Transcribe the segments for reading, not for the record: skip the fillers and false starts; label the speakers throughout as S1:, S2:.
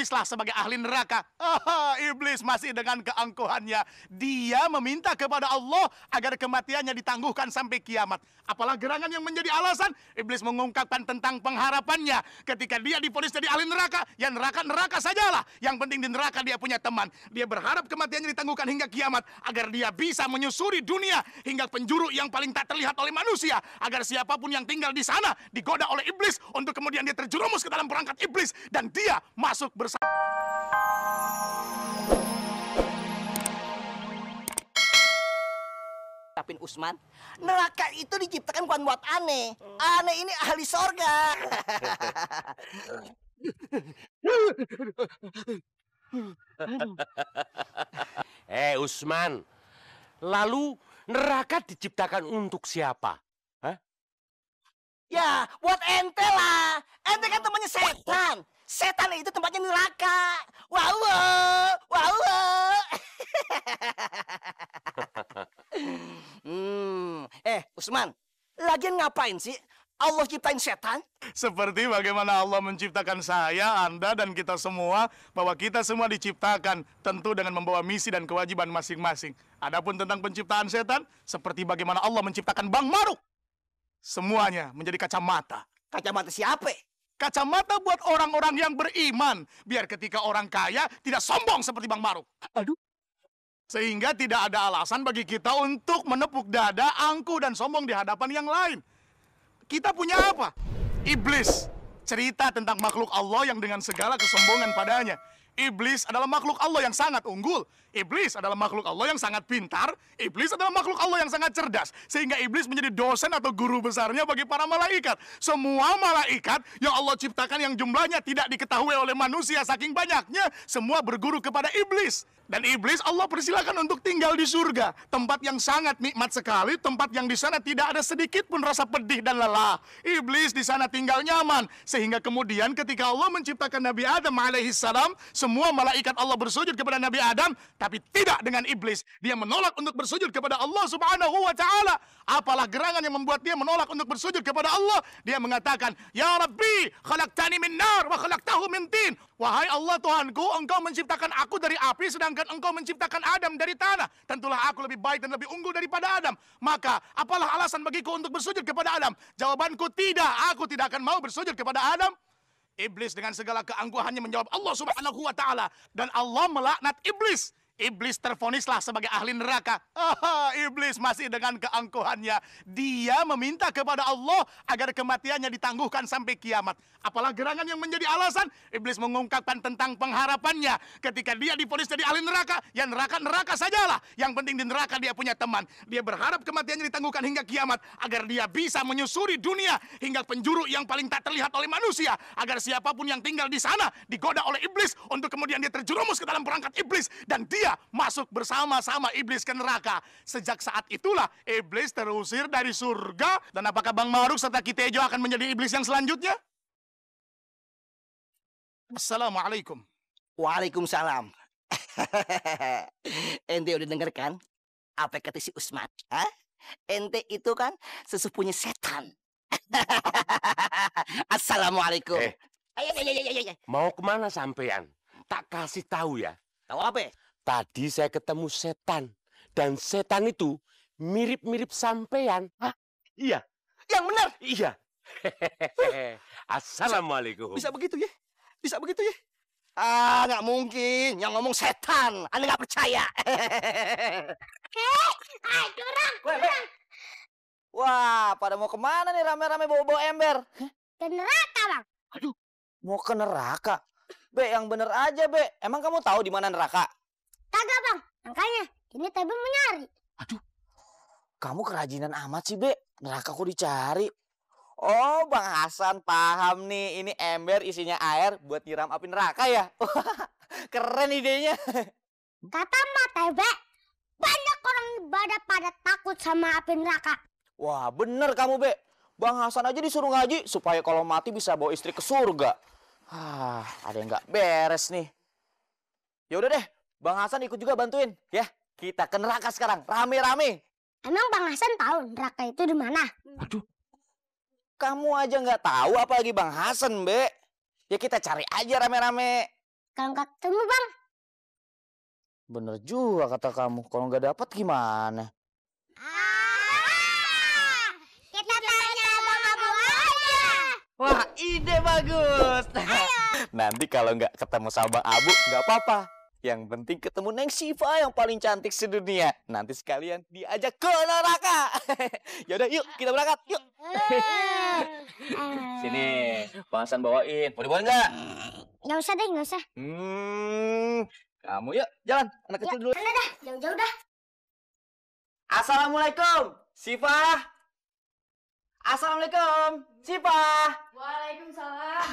S1: tervonislah sebagai ahli neraka. Iblis masih dengan keangkuhannya. Dia meminta kepada Allah agar kematiannya ditangguhkan sampai kiamat. Apalah gerangan yang menjadi alasan? Iblis mengungkapkan tentang pengharapannya. Ketika dia divonis jadi ahli neraka, ya neraka sajalah. Yang penting di neraka dia punya teman. Dia berharap kematiannya ditangguhkan hingga kiamat, agar dia bisa menyusuri dunia hingga penjuru yang paling tak terlihat oleh manusia, agar siapapun yang tinggal di sana digoda oleh iblis untuk kemudian dia terjerumus ke dalam perangkat iblis dan dia masuk bersama.
S2: Tapi Usman, neraka itu diciptakan bukan buat aneh. Aneh ini ahli sorga.
S3: Usman, lalu neraka diciptakan untuk siapa? Hah?
S2: Ya, buat ente lah. Ente kan temannya setan. Setan itu tempatnya neraka. Wow, wow, wow. Usman, lagian ngapain sih Allah ciptain setan?
S1: Seperti bagaimana Allah menciptakan saya, Anda, dan kita semua, bahwa kita semua diciptakan tentu dengan membawa misi dan kewajiban masing-masing. Adapun tentang penciptaan setan, seperti bagaimana Allah menciptakan Bang Maruk. Semuanya menjadi kacamata.
S2: Kacamata siapa?
S1: Kacamata buat orang-orang yang beriman. Biar ketika orang kaya tidak sombong seperti Bang Maruk.
S2: Aduh.
S1: Sehingga tidak ada alasan bagi kita untuk menepuk dada, angkuh, dan sombong di hadapan yang lain. Kita punya apa? Iblis. Cerita tentang makhluk Allah yang dengan segala kesombongan padanya. Iblis adalah makhluk Allah yang sangat unggul. Iblis adalah makhluk Allah yang sangat pintar. Iblis adalah makhluk Allah yang sangat cerdas. Sehingga iblis menjadi dosen atau guru besarnya bagi para malaikat. Semua malaikat yang Allah ciptakan yang jumlahnya tidak diketahui oleh manusia saking banyaknya, semua berguru kepada iblis. Dan iblis Allah persilakan untuk tinggal di surga. Tempat yang sangat nikmat sekali. Tempat yang di sana tidak ada sedikit pun rasa pedih dan lelah. Iblis di sana tinggal nyaman. Sehingga kemudian ketika Allah menciptakan Nabi Adam alaihissalam, semua malaikat Allah bersujud kepada Nabi Adam. Tapi tidak dengan iblis. Dia menolak untuk bersujud kepada Allah subhanahu wa ta'ala. Apalah gerangan yang membuat dia menolak untuk bersujud kepada Allah? Dia mengatakan, Ya Rabbi, khalaqtani min nar wa khalaqtahu min tin. Wahai Allah Tuhanku, engkau menciptakan aku dari api, sedangkan engkau menciptakan Adam dari tanah. Tentulah aku lebih baik dan lebih unggul daripada Adam. Maka, apalah alasan bagiku untuk bersujud kepada Adam? Jawabanku tidak, aku tidak akan mau bersujud kepada Adam. Iblis dengan segala keangkuhannya menjawab Allah subhanahu wa ta'ala. Dan Allah melaknat iblis. Iblis tervonislah sebagai ahli neraka. Iblis masih dengan keangkuhannya. Dia meminta kepada Allah agar kematiannya ditangguhkan sampai kiamat. Apalah gerangan yang menjadi alasan? Iblis mengungkapkan tentang pengharapannya. Ketika dia divonis jadi ahli neraka, ya neraka sajalah. Yang penting di neraka dia punya teman. Dia berharap kematiannya ditangguhkan hingga kiamat, agar dia bisa menyusuri dunia hingga penjuru yang paling tak terlihat oleh manusia, agar siapapun yang tinggal di sana digoda oleh iblis untuk kemudian dia terjerumus ke dalam perangkat iblis dan dia masuk bersama-sama iblis ke neraka. Sejak saat itulah iblis terusir dari surga. Dan apakah Bang Maruk serta Kitejo akan menjadi iblis yang selanjutnya? Assalamualaikum.
S2: Waalaikumsalam. Ente udah denger kan apa kata si Usman? Hah? Ente itu kan sesepunya setan. Assalamualaikum.
S3: Ayo. Mau kemana sampean? Tak kasih tahu ya.
S2: Tahu apa?
S3: Tadi saya ketemu setan. Dan setan itu mirip-mirip sampean.
S2: Hah?
S3: Iya.
S2: Yang benar?
S3: Iya. Assalamualaikum.
S2: Bisa begitu ya? Bisa begitu ya? Nggak mungkin. Yang ngomong setan. Anda nggak percaya.
S4: Curang.
S2: Wah, pada mau kemana nih rame-rame bawa-bawa ember?
S4: Ke neraka, Bang.
S2: Aduh, mau ke neraka? Be, yang bener aja, Be. Emang kamu tahu di mana neraka?
S4: Kagak, Bang. Makanya, ini Tebe mau nyari.
S2: Aduh, kamu kerajinan amat sih, Be. Neraka kok dicari? Oh, Bang Hasan paham nih. Ini ember isinya air buat nyiram api neraka ya? Keren idenya.
S4: Kata Mak Tebe, banyak orang ibadah pada takut sama api neraka.
S2: Wah, bener kamu, Be. Bang Hasan aja disuruh ngaji supaya kalau mati bisa bawa istri ke surga. Ada yang nggak beres nih. Ya udah deh, Bang Hasan ikut juga bantuin, ya. Kita ke neraka sekarang, rame-rame.
S4: Emang Bang Hasan tahu neraka itu di mana?
S2: Aduh, kamu aja nggak tahu apalagi Bang Hasan, Be. Ya kita cari aja rame-rame.
S4: kalau nggak ketemu, Bang.
S2: Bener juga kata kamu. Kalau nggak dapat gimana?
S4: Kita tanya Bang Abu aja.
S2: Wah, ide bagus. Nanti kalau nggak ketemu sama Bang Abu, nggak apa-apa. Yang penting ketemu Neng Siva yang paling cantik sedunia. Nanti sekalian diajak ke neraka. Yaudah, yuk kita berangkat. Yuk. Sini, Bang Hasan bawain. Mau dibawain nggak?
S4: Nggak usah deh, nggak usah.
S2: Kamu yuk, jalan. Anak kecil dulu.
S4: Sana dah, jauh-jauh dah.
S2: Assalamualaikum, Siva. Assalamualaikum, Siva.
S5: Waalaikumsalam.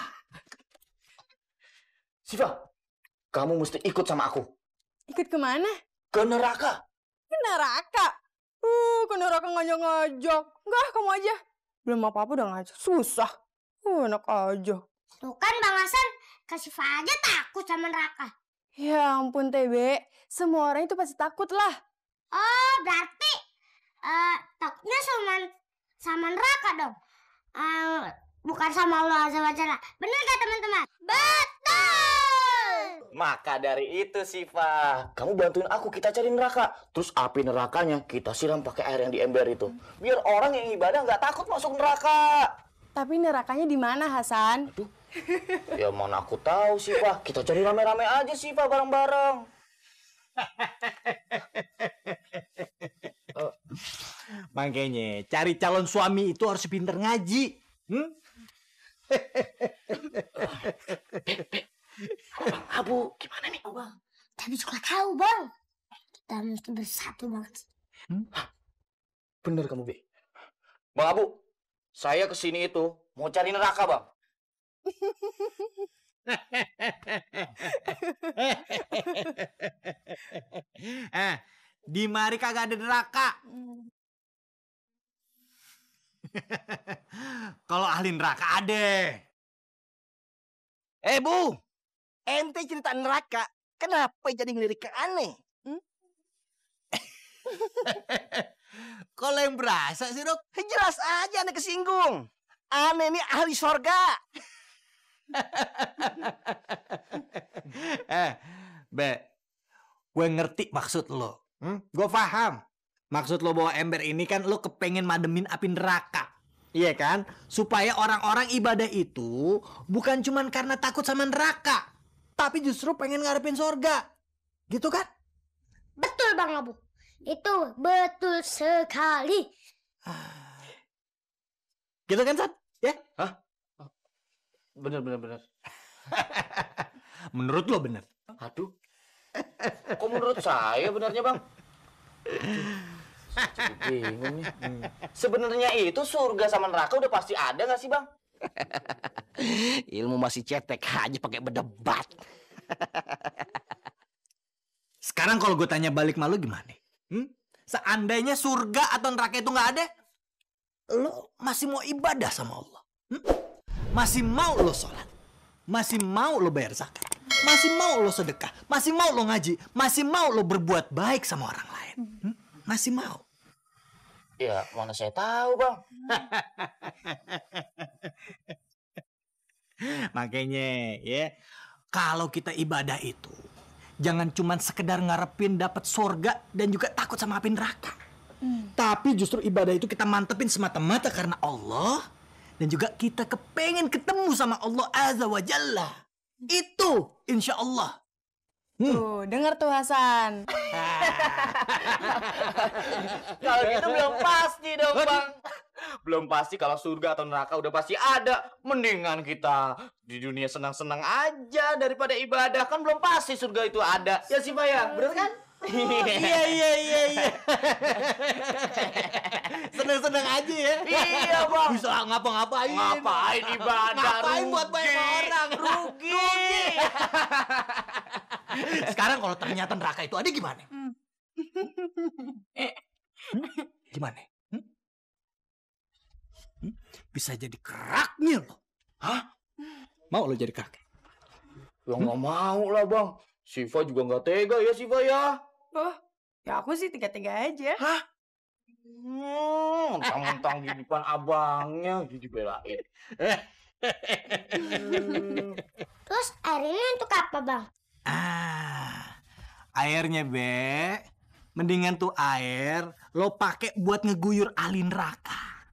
S2: Siva, kamu mesti ikut sama aku
S5: Ikut kemana?
S2: ke neraka.
S5: Ke neraka. Ke neraka ngajak-ngajak. Enggak, kamu aja. Belum apa-apa udah ngajak. Susah. Enak aja.
S4: Tuh kan Bang Hasan, kasih aja takut sama neraka.
S5: Ya ampun, TB. Semua orang itu pasti takut lah.
S4: Oh, berarti takutnya sama neraka dong. Bukan sama Allah Azza wa Jalla. Benar nggak teman-teman? Betul.
S2: Maka dari itu, Siva, kamu bantuin aku, kita cari neraka. Terus api nerakanya kita siram pakai air yang di ember itu. Biar orang yang ibadah nggak takut masuk neraka.
S5: Tapi nerakanya di mana, Hasan?
S2: Aduh, ya mana aku tahu, Siva. Kita cari rame-rame aja, Siva, bareng-bareng.
S6: Makanya cari calon suami itu harus pinter ngaji.
S2: Bang Abu, gimana nih?
S4: Bang, tapi juga tahu Bang. Kita mesti bersatu banget.
S2: Bener kamu, Be. Bang Abu, saya kesini itu mau cari neraka, Bang.
S6: Di mari kagak ada neraka. Kalau ahli neraka ada.
S7: Bu, ente cerita neraka, kenapa jadi ngelirik ke aneh?
S6: Kalau yang berasa sih, Dok.
S7: Jelas aja aneh kesinggung. Aneh ini ahli sorga.
S6: Be, gue ngerti maksud lo. Gue paham. Maksud lo bawa ember ini kan lo kepengen mademin api neraka. Iya kan? Supaya orang-orang ibadah itu bukan cuman karena takut sama neraka. Tapi justru pengen ngarepin sorga. Gitu kan?
S4: Betul Bang Abu. Itu betul sekali.
S6: Gitu kan, Sat? Ya?
S2: Hah? Bener.
S6: Menurut lo bener?
S2: Aduh. Kok menurut saya benarnya, Bang? Jadi bingung nih. Sebenarnya itu surga sama neraka udah pasti ada nggak sih, Bang?
S7: Ilmu masih cetek aja pakai berdebat.
S6: Sekarang kalau gue tanya balik malu gimana? Seandainya surga atau neraka itu nggak ada, lo masih mau ibadah sama Allah? Masih mau lo sholat? Masih mau lo bayar zakat? Masih mau lo sedekah? Masih mau lo ngaji? Masih mau lo berbuat baik sama orang lain? Masih mau?
S2: Ya, mana saya tahu, Bang.
S6: Makanya ya, kalau kita ibadah itu jangan cuma sekedar ngarepin dapat surga dan juga takut sama api neraka. Tapi justru ibadah itu kita mantepin semata-mata karena Allah dan juga kita kepengen ketemu sama Allah Azza wa Jalla. Itu insya Allah.
S5: Tuh, denger tuh Hasan.
S2: Kalau gitu belum pasti dong, Bang. Belum pasti kalau surga atau neraka udah pasti ada. Mendingan kita di dunia senang-senang aja daripada ibadah. Kan belum pasti surga itu ada. Ya sih, Pak ya? Bener kan?
S6: Iya. Seneng-seneng aja ya.
S2: Iya, Bang.
S6: Bisa ngapa-ngapain.
S2: Ngapain ibadah?
S6: Ngapain
S2: rugi.
S6: buat banyak orang?
S2: Rugi.
S6: Sekarang kalau ternyata neraka itu ada gimana? Gimana? Bisa jadi keraknya loh.
S2: Hah?
S6: Mau lo jadi kerak?
S2: Ya nggak mau lah, Bang. Siva juga nggak tega ya, Siva ya.
S5: Oh, ya aku sih tiga-tiga aja.
S2: Mentang-mentang di depan abangnya dibelain.
S4: Terus air ini untuk apa, Bang?
S6: Airnya, Be. Mendingan tuh air lo pakai buat ngeguyur ahli neraka.